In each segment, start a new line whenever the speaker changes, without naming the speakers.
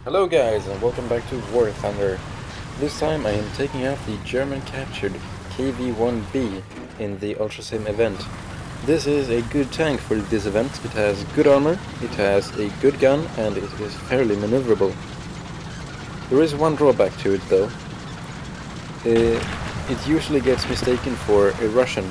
Hello guys, and welcome back to War Thunder. This time I am taking out the German captured KV-1B in the Ultra Sim event. This is a good tank for this event. It has good armor, it has a good gun, and it is fairly maneuverable. There is one drawback to it though. It usually gets mistaken for a Russian.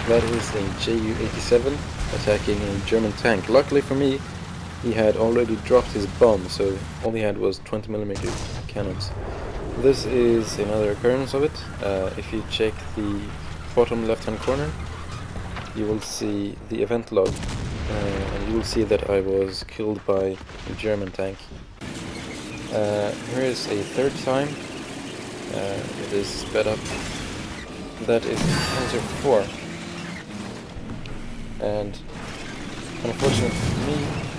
That is a Ju-87 attacking a German tank. Luckily for me, he had already dropped his bomb, so all he had was 20mm cannons. This is another occurrence of it. If you check the bottom left hand corner, you will see the event log, and you will see that I was killed by a German tank. Here is a third time. It is sped up. That is Panzer IV. And unfortunately for me,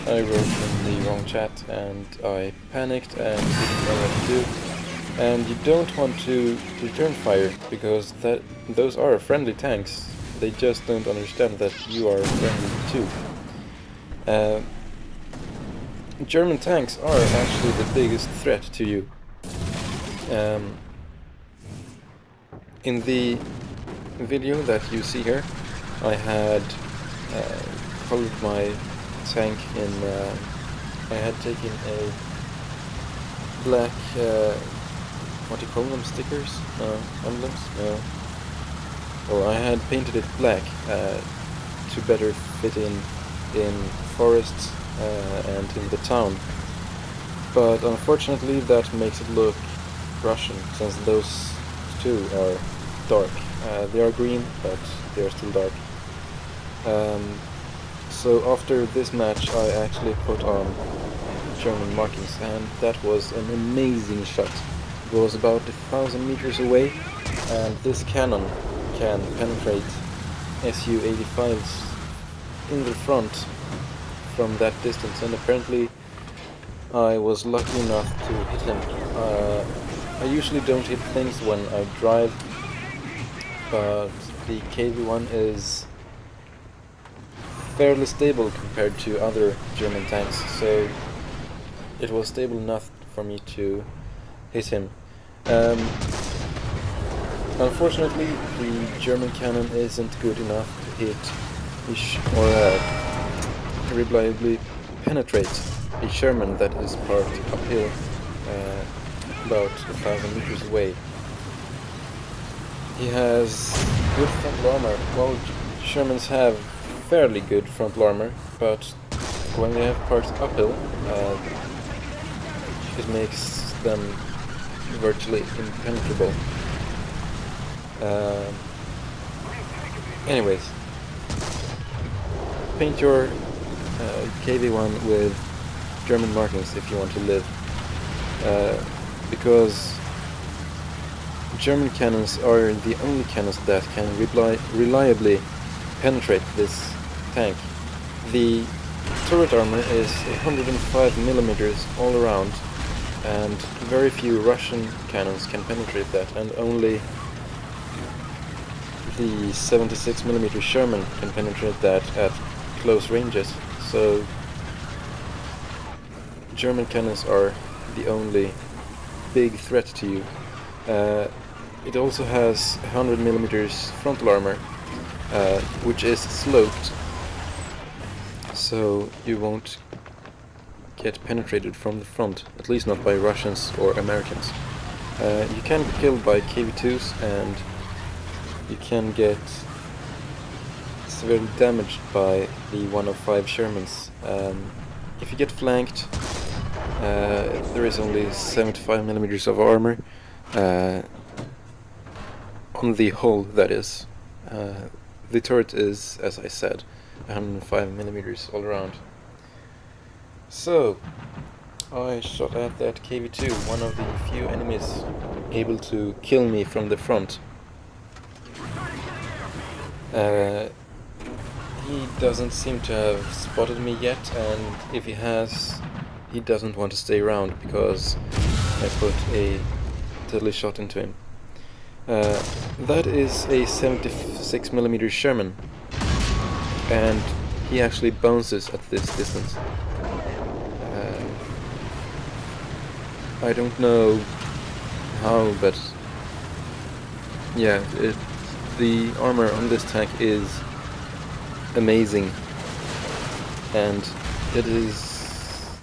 I wrote in the wrong chat and I panicked and didn't know what to do. And you don't want to return fire, because those are friendly tanks. They just don't understand that you are friendly too. German tanks are actually the biggest threat to you. In the video that you see here, I had colored my tank in, I had taken a black, what do you call them, stickers? Emblems? No. Well, I had painted it black to better fit in forests and in the town. But unfortunately that makes it look Russian, since those two are dark. They are green, but they are still dark. So after this match I actually put on German markings, and that was an amazing shot. It was about 1,000 meters away, and this cannon can penetrate Su-85s in the front from that distance, and apparently I was lucky enough to hit him. I usually don't hit things when I drive, but the KV-1 is fairly stable compared to other German tanks, so it was stable enough for me to hit him. Unfortunately, the German cannon isn't good enough to hit or reliably penetrate a Sherman that is parked uphill about 1,000 meters away. He has good frontal armor. Well, Shermans have fairly good frontal armor, but when they have parked uphill, it makes them virtually impenetrable. Anyways, paint your KV-1 with German markings if you want to live, because German cannons are the only cannons that can reliably penetrate this tank. The turret armor is 105mm all around, and very few Russian cannons can penetrate that, and only the 76mm Sherman can penetrate that at close ranges. So German cannons are the only big threat to you. It also has 100mm frontal armor, which is sloped, so you won't get penetrated from the front, at least not by Russians or Americans. You can be killed by KV-2s, and you can get severely damaged by the 105 Shermans. If you get flanked, there is only 75mm of armor on the hull, that is. The turret is, as I said, 105mm all around. So, I shot at that KV-2, one of the few enemies able to kill me from the front. He doesn't seem to have spotted me yet, and if he has, he doesn't want to stay around because I put a deadly shot into him. That is a 76mm Sherman, and he actually bounces at this distance. I don't know how, but yeah, the armor on this tank is amazing, and it is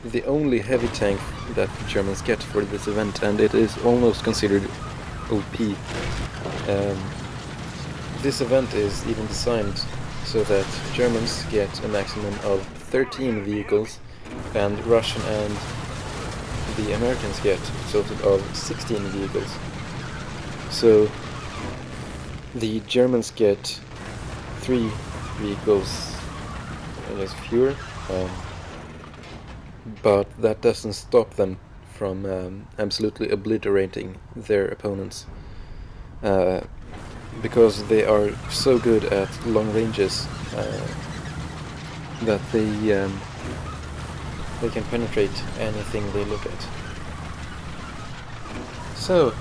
the only heavy tank that the Germans get for this event, and it is almost considered OP. This event is even designed so that Germans get a maximum of 13 vehicles, and Russian and the Americans get a total of 16 vehicles. So the Germans get 3 vehicles, I guess, fewer, but that doesn't stop them from absolutely obliterating their opponents, because they are so good at long ranges that they can penetrate anything they look at. So,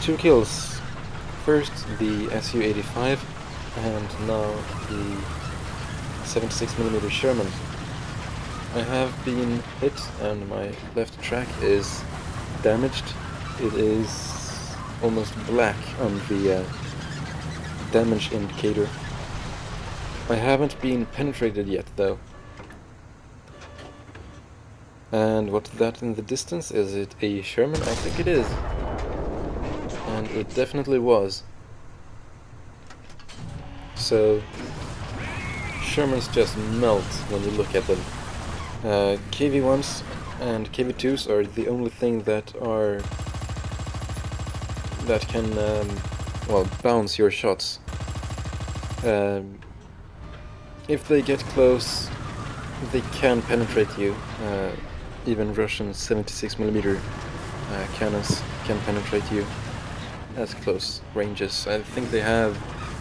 2 kills. First the Su-85 and now the 76mm Sherman. I have been hit and my left track is damaged. It is almost black on the damage indicator. I haven't been penetrated yet though. And what's that in the distance? Is it a Sherman? I think it is. And it definitely was. So Shermans just melt when you look at them. KV-1s and KV-2s are the only thing that can well, bounce your shots. If they get close, they can penetrate you. Even Russian 76mm cannons can penetrate you at close ranges. I think they have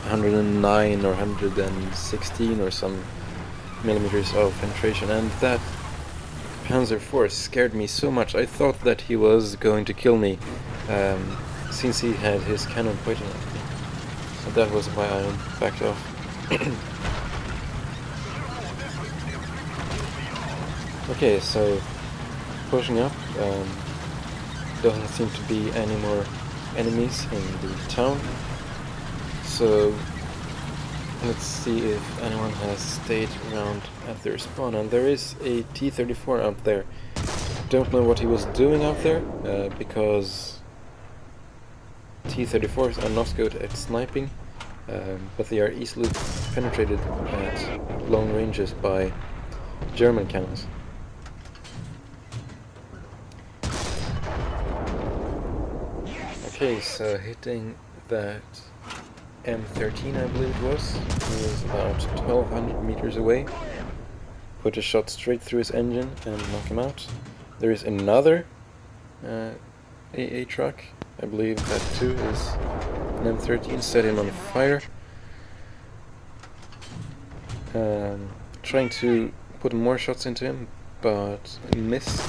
109 or 116 or some millimeters of penetration, and that Panzer IV scared me so much. I thought that he was going to kill me, since he had his cannon pointing at me. So that was why I backed off. Okay, so pushing up, doesn't seem to be any more enemies in the town, so let's see if anyone has stayed around at their spawn. And there is a T-34 out there. Don't know what he was doing out there, because T-34s are not good at sniping, but they are easily penetrated at long ranges by German cannons. Okay, so hitting that M13, I believe it was. He was about 1200 meters away. Put a shot straight through his engine and knock him out. There is another AA truck. I believe that too is an M13. Set him on fire. Trying to put more shots into him, but missed.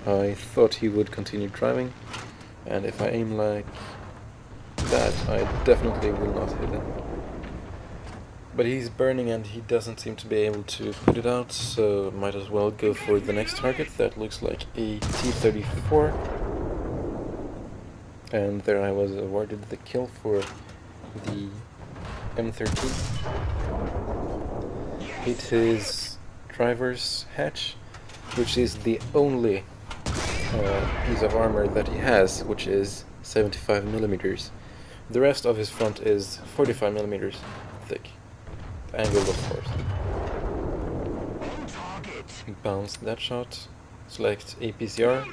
I thought he would continue driving, and if I aim like that, I definitely will not hit him. But he's burning and he doesn't seem to be able to put it out, so might as well go for the next target. That looks like a T-34. And there I was awarded the kill for the M13. Hit his driver's hatch, which is the only piece of armor that he has, which is 75 millimeters. The rest of his front is 45 millimeters thick, angled of course. Bounce that shot, select APCR,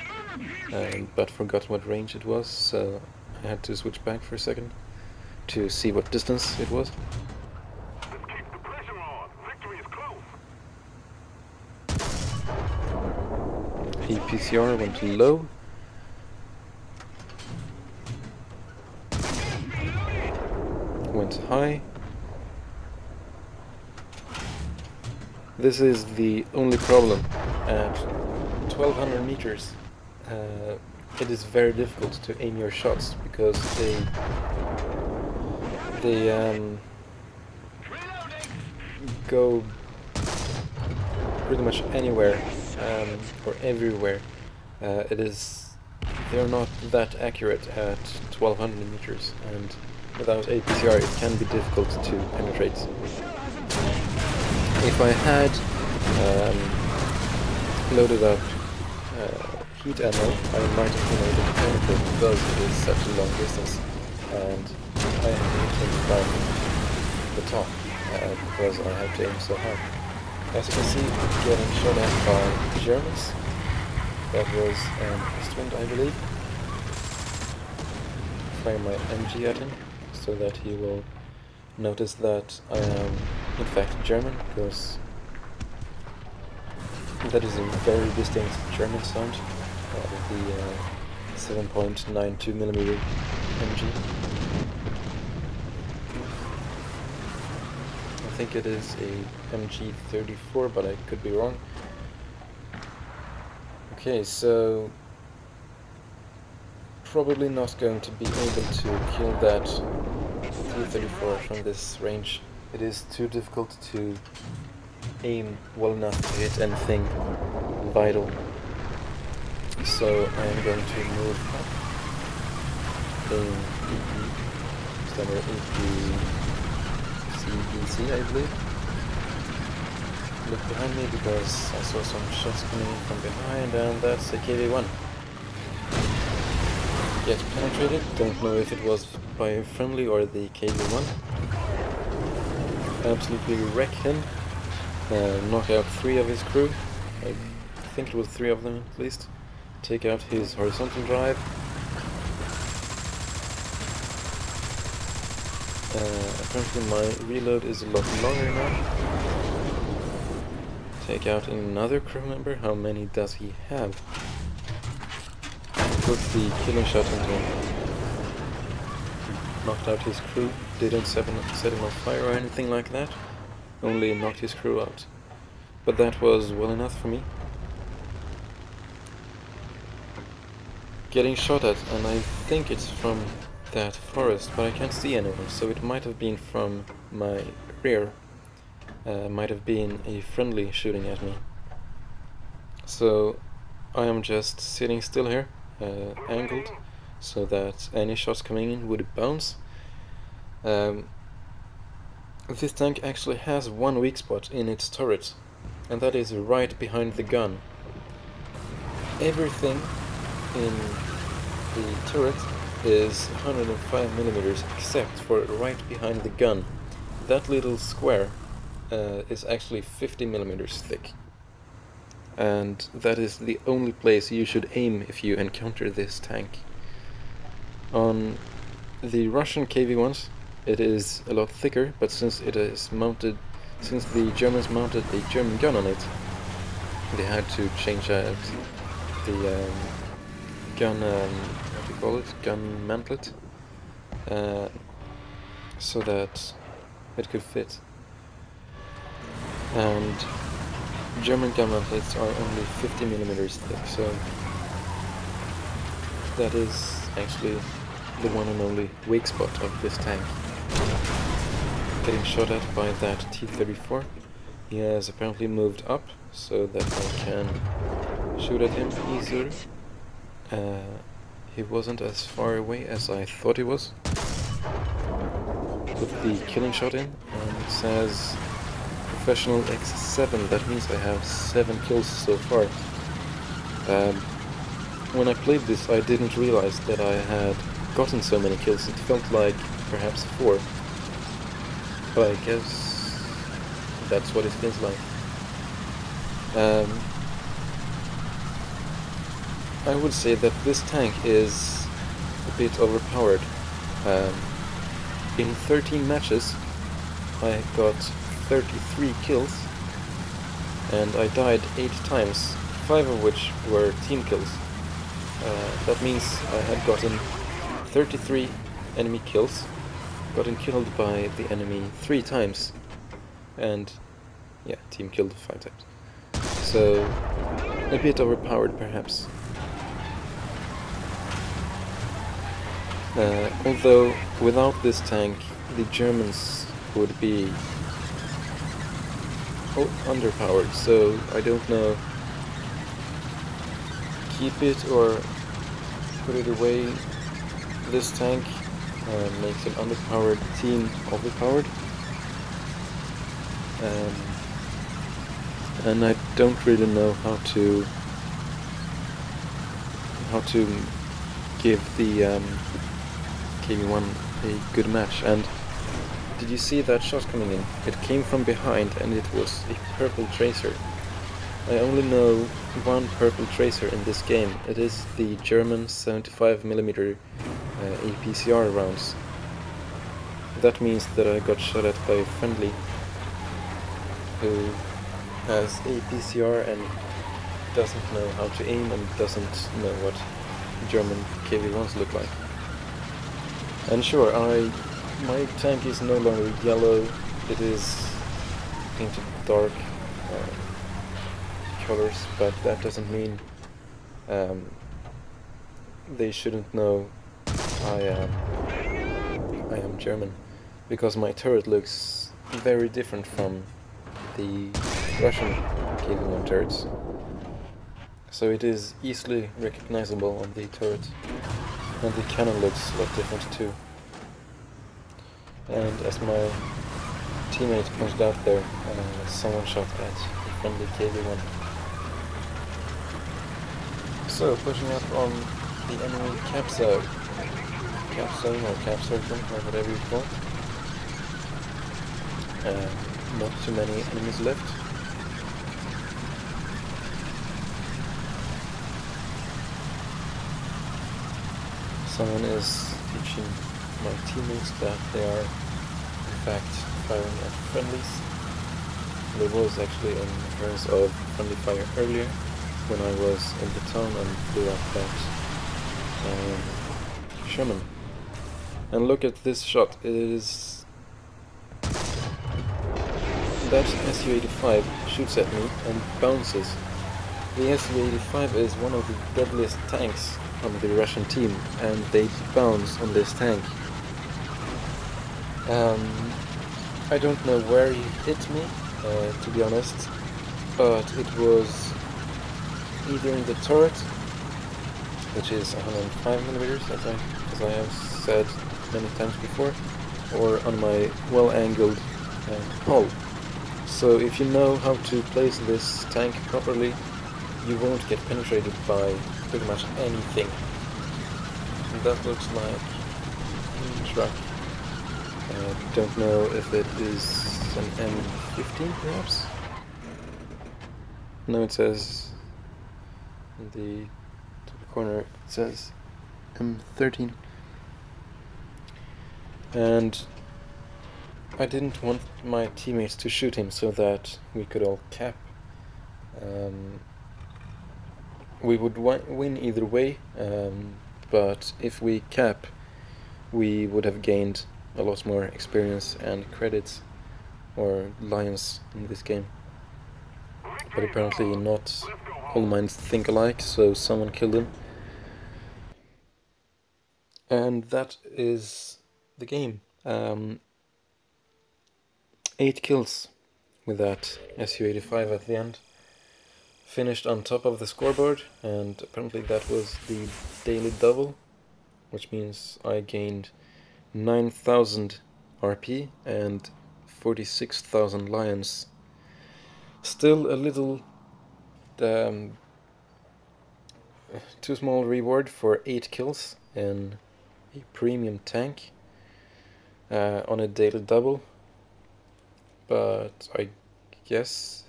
but forgot what range it was, so I had to switch back for a second to see what distance it was. APCR went low. Went high. This is the only problem. At 1200 meters, it is very difficult to aim your shots because they go pretty much anywhere or everywhere. They're not that accurate at 1200 meters, and without APCR it can be difficult to penetrate. If I had loaded up heat ammo, I might have been able to penetrate because it is such a long distance, and I am hitting from the top because I have to aim so high. As you can see, getting shot at by Germans. That was an Eastwind, I believe. Fire my MG at him so that he will notice that I am in fact German, because that is a very distinct German sound, the 7.92mm MG. I think it is a MG34, but I could be wrong. Okay, so probably not going to be able to kill that T-34 from this range. It is too difficult to aim well enough to hit anything vital. So I am going to move up in somewhere into CBC, I believe. Look behind me because I saw some shots coming in from behind, and that's a KV-1. Get penetrated, don't know if it was by a friendly or the KV-1. Absolutely wreck him, knock out 3 of his crew, I think it was 3 of them at least, take out his horizontal drive. Apparently my reload is a lot longer now. Take out another crew member. How many does he have? Put the killing shot into him. Knocked out his crew. Didn't set him on fire or anything like that. Only knocked his crew out. But that was well enough for me. Getting shot at, and I think it's from that forest, but I can't see anyone, so it might have been from my rear. Might have been a friendly shooting at me. So I am just sitting still here, angled, so that any shots coming in would bounce. This tank actually has one weak spot in its turret, and that is right behind the gun. Everything in the turret is 105mm except for right behind the gun. That little square is actually 50mm thick, and that is the only place you should aim if you encounter this tank. On the Russian KV-1s it is a lot thicker, but since it is mounted, since the Germans mounted a German gun on it, they had to change out the gun, what do you call it, gun mantlet, so that it could fit. And German gun mantlets are only 50mm thick, so that is actually the one and only weak spot of this tank. Getting shot at by that T-34. He has apparently moved up so that I can shoot at him easier. He wasn't as far away as I thought he was. Put the killing shot in, and it says Professional X7, that means I have 7 kills so far. When I played this I didn't realize that I had gotten so many kills. It felt like perhaps 4. But I guess that's what it feels like. I would say that this tank is a bit overpowered. In 13 matches I got 33 kills, and I died 8 times, 5 of which were team kills. That means I had gotten 33 enemy kills, gotten killed by the enemy 3 times, and yeah, team killed 5 times. So, a bit overpowered perhaps. Although without this tank the Germans would be underpowered, so I don't know. Keep it or put it away. This tank makes an underpowered team overpowered. And I don't really know how to give the KV-1 a good match. And did you see that shot coming in? It came from behind and it was a purple tracer. I only know one purple tracer in this game. It is the German 75mm APCR rounds. That means that I got shot at by a friendly who has APCR and doesn't know how to aim and doesn't know what German KV-1s look like. And sure, my tank is no longer yellow, it is painted dark colors, but that doesn't mean they shouldn't know I am German, because my turret looks very different from the Russian KV-1 turrets. So it is easily recognizable on the turret, and the cannon looks a lot different too. And as my teammate pointed out there, someone shot at the friendly KV-1. So, pushing up on the enemy cap zone or cap circle, or whatever you call it. Not too many enemies left. Someone is teaching my teammates that they are in fact firing at friendlies. There was actually an occurrence of friendly fire earlier when I was in the town and blew up that Sherman. And look at this shot. It is that Su-85 shoots at me and bounces. The Su-85 is one of the deadliest tanks on the Russian team, and they bounce on this tank. I don't know where he hit me, to be honest, but it was either in the turret, which is 105mm, as I have said many times before, or on my well-angled hull. So if you know how to place this tank properly, you won't get penetrated by pretty much anything. And that looks like a truck. I don't know if it is an M15 perhaps? No, it says in the top corner, it says M13. And I didn't want my teammates to shoot him so that we could all cap. We would win either way, but if we cap, we would have gained a lot more experience and credits, or lions in this game. But apparently not all minds think alike, so someone killed him. And that is the game. 8 kills with that Su-85 at the end. Finished on top of the scoreboard, and apparently that was the daily double, which means I gained 9,000 RP and 46,000 lions. Still a little too small reward for 8 kills in a premium tank on a daily double, but I guess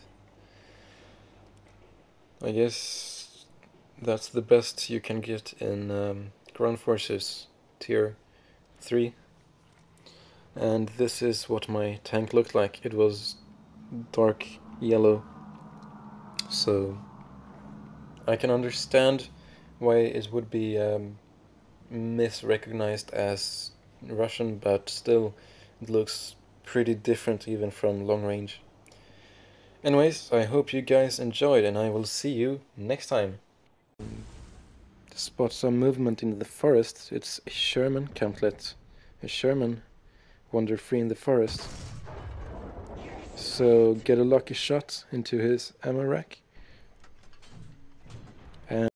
that's the best you can get in ground forces tier 3. And this is what my tank looked like. It was dark yellow, so I can understand why it would be misrecognized as Russian, but still it looks pretty different even from long range. Anyways, I hope you guys enjoyed, and I will see you next time. Spot some movement in the forest. It's a Sherman, can't let a Sherman wander free in the forest. So get a lucky shot into his ammo rack.